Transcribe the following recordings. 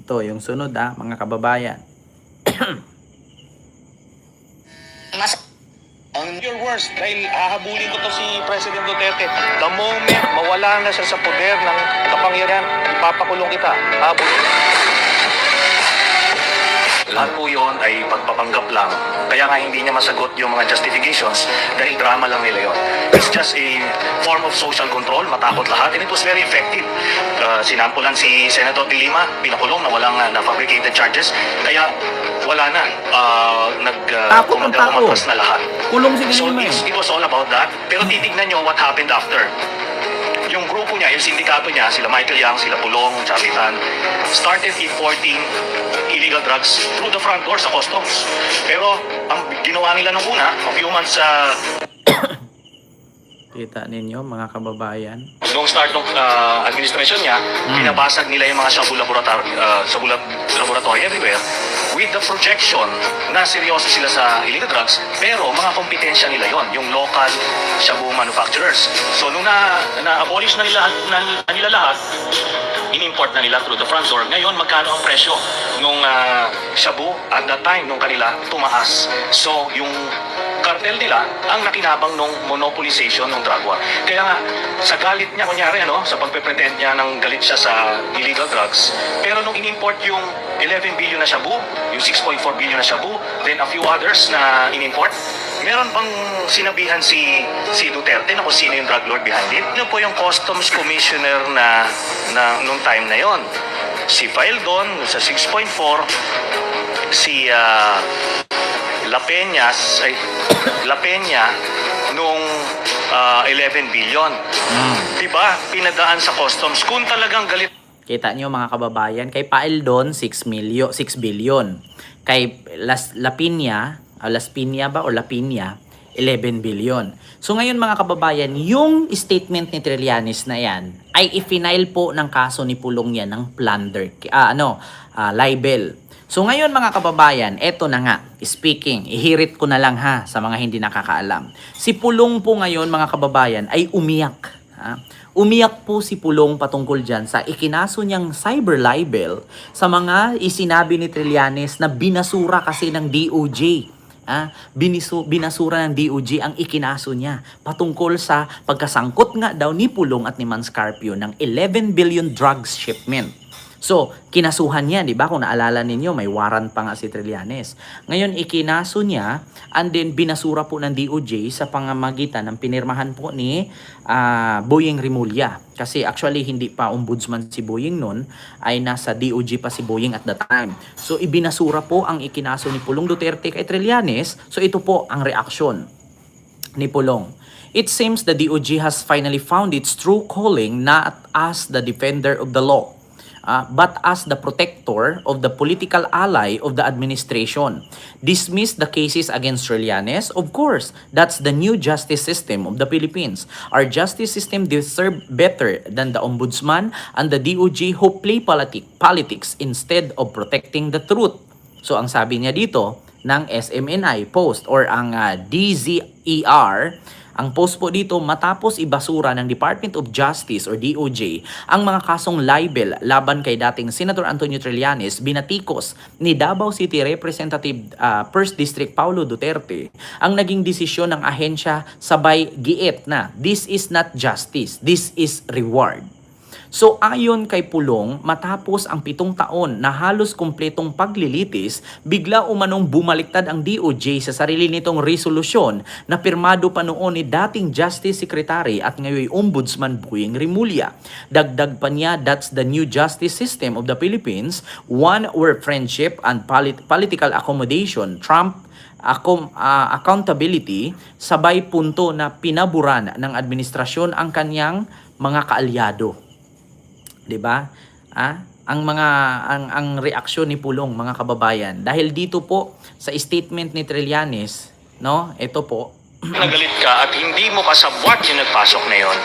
Ito, yung sunod mga kababayan. On your worst, dahil hahabulin ko to si President Duterte. The moment mawala na siya sa poder ng kapangyarihan, ipapakulong kita. Hahabulin. Lahat po yun ay pagpapanggap lang. Kaya nga hindi niya masagot yung mga justifications dahil drama lang nila yun. It's just a form of social control, matakot lahat, and it was very effective. Sinampulan si Senator De Lima, pinakulong na walang na-fabricated charges, kaya wala na. Takot ang tao. Na lahat. Kulong si De So Lima. it was all about that. Pero titignan nyo what happened after. Yung grupo niya, yung sindikato niya, sila Michael Yang, sila Pulong, Chapitan, started importing illegal drugs through the front door sa customs. Pero ang ginawa nila nung una, a few months Kita ninyo mga kababayan. nung start ng administration niya, binabasag nila yung mga shabu laboratory everywhere with the projection na seryoso sila sa illegal drugs, pero mga kompetensya nila yon, yung local shabu manufacturers. So nung na-abolish na nila lahat, in-import na nila through the front door. Ngayon, magkano ang presyo nung shabu at that time nung kanila tumaas. So yung cartel nila ang nakinabang nung monopolization ng drug war. Kaya nga, sa galit niya, kunyari, sa pagpe-pretend niya ng galit siya sa illegal drugs, pero nung in-import yung 11 billion na shabu, yung 6.4 billion na shabu, then a few others na in-import, meron bang sinabihan si Duterte na kung sino yung drug lord behind it? Yun po yung Customs Commissioner na nung time na yon. Si Faildon sa 6.4, si La Peña nung 11 billion. Diba? Pinadaan sa customs. Kung talagang galit. Kita nyo mga kababayan, kay Paeldon 6 billion. Kay Las Piña 11 billion. So ngayon mga kababayan, yung statement ni Trillanes na yan ay i-file po ng kaso ni Pulong yan ng plunder, libel. So ngayon mga kababayan, eto na nga, speaking, ihirit ko na lang sa mga hindi nakakaalam. Si Pulong po ngayon mga kababayan ay umiyak. Umiyak po si Pulong patungkol dyan sa ikinaso niyang cyber libel sa mga isinabi ni Trillanes na binasura kasi ng DOJ. Binasura ng DOJ ang ikinaso niya patungkol sa pagkasangkot nga daw ni Pulong at ni Manscarpio ng 11 billion drugs shipment. So, kinasuhan niya, di ba? Kung naalala ninyo, may warrant pa nga si Trillanes. Ngayon, ikinaso niya, and then binasura po ng DOJ sa pamamagitan ng pinirmahan po ni Boyeng Rimulya. Kasi actually, hindi pa ombudsman si Boyeng nun, ay nasa DOJ pa si Boyeng at the time. So, ibinasura po ang ikinaso ni Pulong Duterte kay Trillanes. So, ito po ang reaksyon ni Pulong. It seems the DOJ has finally found its true calling not as the defender of the law, but as the protector of the political ally of the administration. Dismiss the cases against Trillanes? Of course, that's the new justice system of the Philippines. Our justice system deserves better than the ombudsman and the DOJ who play politics instead of protecting the truth. So ang sabi niya dito ng SMNI post or ang DZER, ang post po dito, matapos ibasura ng Department of Justice or DOJ ang mga kasong libel laban kay dating Senator Antonio Trillanes, binatikos ni Davao City Representative 1st District Paulo Duterte ang naging desisyon ng ahensya, sabay giit na this is not justice, this is reward. So ayon kay Pulong, matapos ang 7 taon na halos kumpletong paglilitis, bigla umanong bumaliktad ang DOJ sa sarili nitong resolusyon na pirmado pa noon ni dating Justice Secretary at ngayon Ombudsman Boyeng Rimulya. Dagdag pa niya, that's the new justice system of the Philippines, one where friendship and political accommodation trump accountability, sabay punto na pinaburan ng administrasyon ang kanyang mga kaalyado. 'Di ba? Ang reaksyon ni Pulong mga kababayan dahil dito po sa statement ni Trillanes, ito po. Nagalit ka at hindi mo kasabwat yung nagpasok na yon.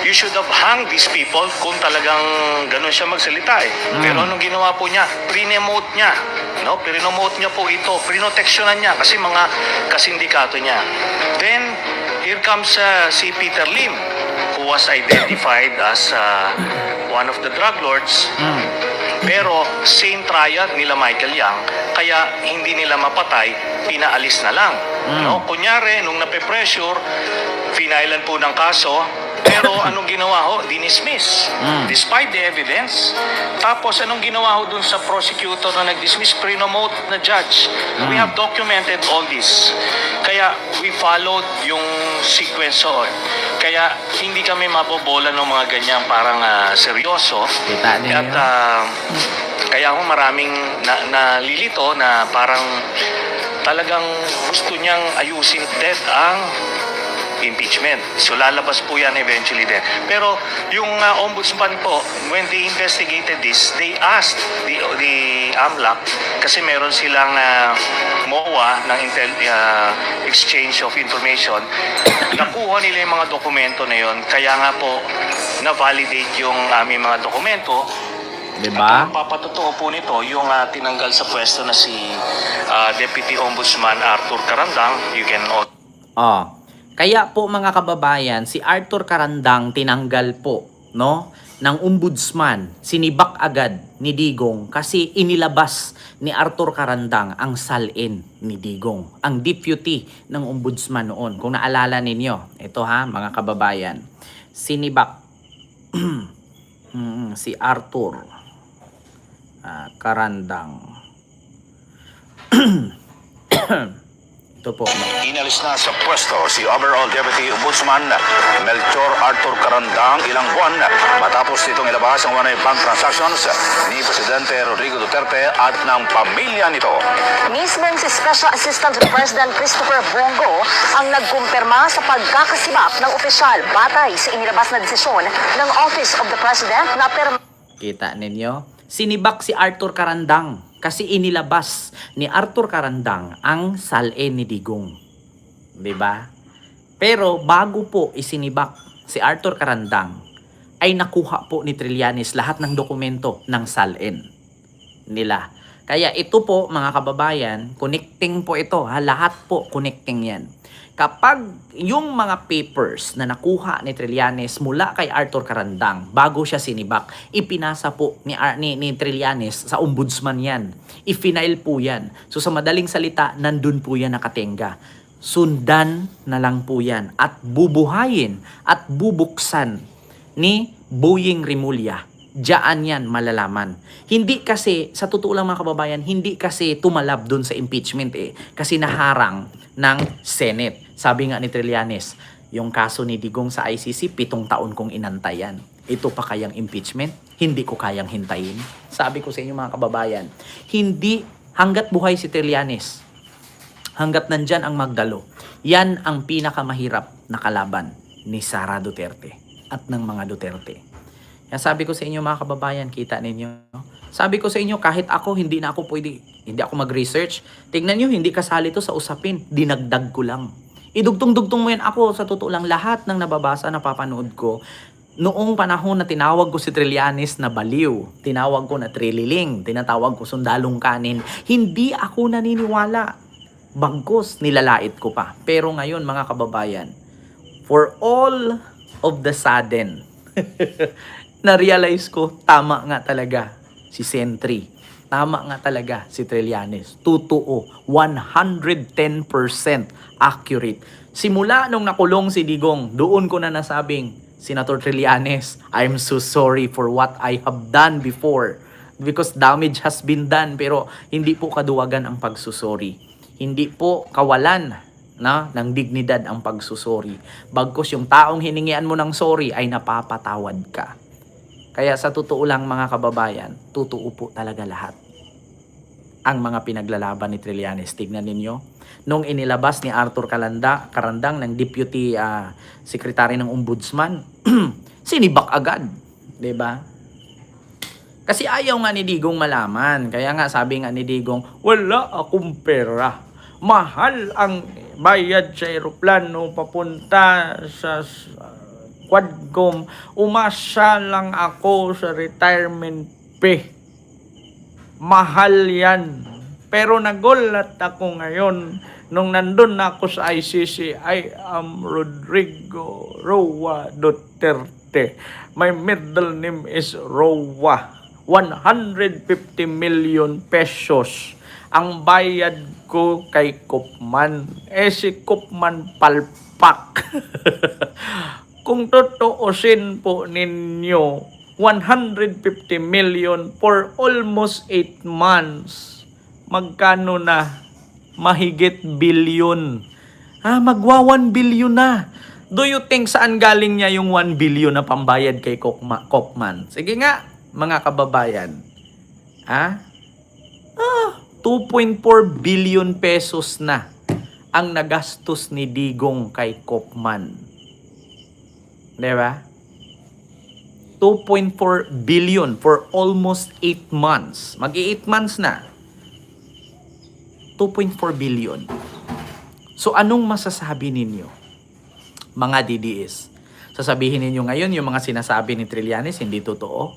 You should have hung these people kung talagang ganun siya magsalita Pero anong ginawa po niya? Pre-promote niya. Pre-promote niya po ito. Pre-protectionan niya kasi mga kasindikato niya. Then, here comes si Peter Lim, who was identified as one of the drug lords. Pero same triad nila Michael Yang, kaya hindi nila mapatay, pinaalis na lang. No? Kunyari, nung nape-pressure, finailan po ng kaso, pero anong ginawa ho? Dinismiss. Despite the evidence. Tapos anong ginawa ho dun sa prosecutor na nag-dismiss? Pre-nomote na judge. We have documented all this. Kaya we followed yung sequence ho. Kaya hindi kami mabobola ng mga ganyan parang seryoso. Kita niyo At kaya ako maraming nalilito na parang talagang gusto niyang ayusin ang impeachment. So lalabas po yan eventually din. Pero yung ombudsman po, when they investigated this, they asked the AMLAC, kasi meron silang MOA ng exchange of information, nakuha nila yung mga dokumento na yon. Kaya nga po na-validate yung aming mga dokumento. Diba? At papatotoo po nito yung tinanggal sa pwesto na si Deputy Ombudsman Arthur Carandang. You can Kaya po mga kababayan, si Arthur Carandang tinanggal po, no, ng ombudsman, sinibak agad ni Digong kasi inilabas ni Arthur Carandang ang salin ni Digong, ang deputy ng ombudsman noon. Kung naalala ninyo, ito mga kababayan, sinibak si Arthur Carandang. Ito po. Inalis na sa pwesto si overall Deputy Ombudsman Melchor Arthur Carandang ilang buwan matapos nitong ilabas ang one bank transactions ni Presidente Rodrigo Duterte at ng pamilya nito. Mismong si Special Assistant to President Christopher Bongo ang nagkumpirma sa pagkakasibak ng opisyal batay sa inilabas na desisyon ng Office of the President na Kita ninyo? Sinibak si Arthur Carandang kasi inilabas ni Arthur Carandang ang salin ni Digong. 'Di ba? Pero bago po isinibak si Arthur Carandang, ay nakuha po ni Trillanes lahat ng dokumento ng salin nila. Kaya ito po mga kababayan, connecting po ito, lahat po connecting yan. Kapag yung mga papers na nakuha ni Trillanes mula kay Arthur Carandang bago siya sinibak, ipinasa po ni Trillanes sa ombudsman yan. I-file po yan. So sa madaling salita, nandun po yan nakatenga. Sundan na lang po yan at bubuhayin at bubuksan ni Boying Rimulya. Diyan yan malalaman. Hindi kasi, sa totoo lang mga kababayan, hindi kasi tumalab dun sa impeachment kasi naharang ng Senate. Sabi nga ni Trillanes, yung kaso ni Digong sa ICC, 7 taon kong inantayan. Ito pa kayang impeachment? Hindi ko kayang hintayin. Sabi ko sa inyo mga kababayan, hindi hanggat buhay si Trillanes, hanggat nandyan ang Magdalo, yan ang pinakamahirap na kalaban ni Sara Duterte at ng mga Duterte. Kaya sabi ko sa inyo mga kababayan, kita ninyo. Sabi ko sa inyo, kahit ako, hindi ako mag-research. Tingnan nyo, hindi kasali to sa usapin. Dinagdag ko lang. Idugtong-dugtong mo yan ako. Sa totoo lang, lahat ng nababasa, napapanood ko. Noong panahon na tinawag ko si Trillanes na baliw, tinawag ko na trililing, tinatawag ko sundalong kanin, hindi ako naniniwala. Bagkus, nilalait ko pa. Pero ngayon mga kababayan, for all of the sudden, na-realize ko, tama nga talaga si Sentry. Tama nga talaga si Trillanes. Totoo, 110% accurate. Simula nung nakulong si Digong, doon ko na nasabing, Senator Trillanes, I'm so sorry for what I have done before. Because damage has been done, pero hindi po kaduwagan ang pagsusori. Hindi po kawalan ng dignidad ang pagsusori. Bagkus yung taong hiningian mo ng sorry ay napapatawad ka. Kaya sa totoo lang mga kababayan, totoo po talaga lahat ang mga pinaglalaban ni Trillanes. Tignan ninyo, nung inilabas ni Arthur Carandang ng Deputy Secretary ng Ombudsman, sinibak agad, 'di ba? Kasi ayaw nga ni Digong malaman. Kaya nga sabi nga ni Digong, wala akong pera. Mahal ang bayad sa eroplano papunta sa Quadcom, umasa lang ako sa retirement pay. Mahal yan. Pero nagulat ako ngayon nung nandun na ako sa ICC. I am Rodrigo Roa Duterte. My middle name is Roa. 150 million pesos ang bayad ko kay Koopman. Si Koopman palpak. Kung tutuusin po ninyo, 150 million for almost 8 months. Magkano na? Mahigit billion. Magwa 1 billion na. Do you think saan galing niya yung 1 billion na pambayad kay Koopman? Sige nga, mga kababayan. 2.4 billion pesos na ang nagastos ni Digong kay Koopman. Diba? 2.4 billion for almost 8 months. Mag-8 months na. 2.4 billion. So anong masasabi ninyo, mga DDS? Sasabihin ninyo ngayon yung mga sinasabi ni Trillanes hindi totoo?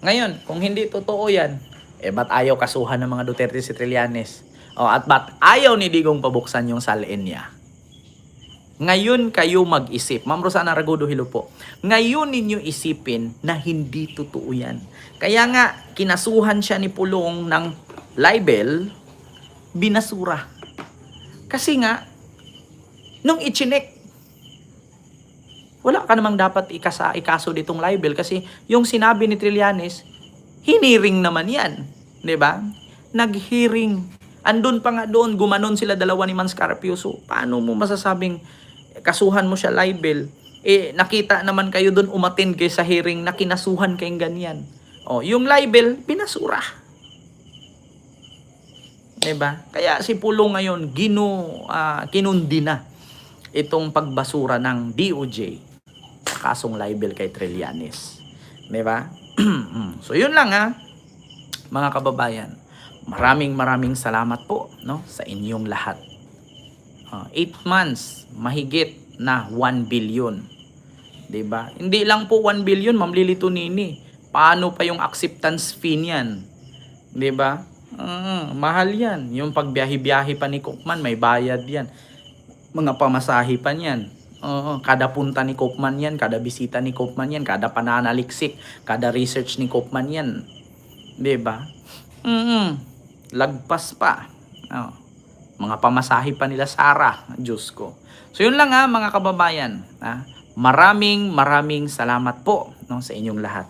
Ngayon, kung hindi totoo yan, ba't ayaw kasuhan ng mga Duterte si Trillanes? At ba't ayaw ni Digong pabuksan yung salin niya? Ngayon kayo mag-isip. Ma'am Rosana Ragudo, hello po. Ngayon ninyo isipin na hindi totoo yan. Kaya nga, kinasuhan siya ni Pulong ng libel, binasura. Kasi nga, nung ichinek, wala ka namang dapat ikaso ditong libel kasi yung sinabi ni Trillanes, hiniring naman yan. Diba? Nag-hearing. Andun pa nga doon, gumanon sila dalawa ni Mans Carpio. So, paano mo masasabing kasuhan mo siya libel? Nakita naman kayo doon umattend kayo sa hearing na kinasuhan kayong ganyan. Yung libel, pinasura. Diba? Kaya si Pulong ngayon, kinundi na itong pagbasura ng DOJ sa kasong libel kay Trillanes. Diba? So, yun lang mga kababayan. Maraming salamat po sa inyong lahat. 8 months, mahigit na 1 billion. Diba? Hindi lang po 1 billion, Ma'am Lilito Nini. Paano pa yung acceptance fee niyan? Diba? Mahal yan. Yung pagbiyahe-biyahe pa ni Koopman, may bayad yan. Mga pamasahe pa niyan. Kada punta ni Koopman yan, kada bisita ni Koopman yan, kada pananaliksik, kada research ni Koopman yan. Diba? Lagpas pa. Mga pamasahe pa nila Sara. Diyos ko. So yun lang mga kababayan. Maraming salamat po sa inyong lahat.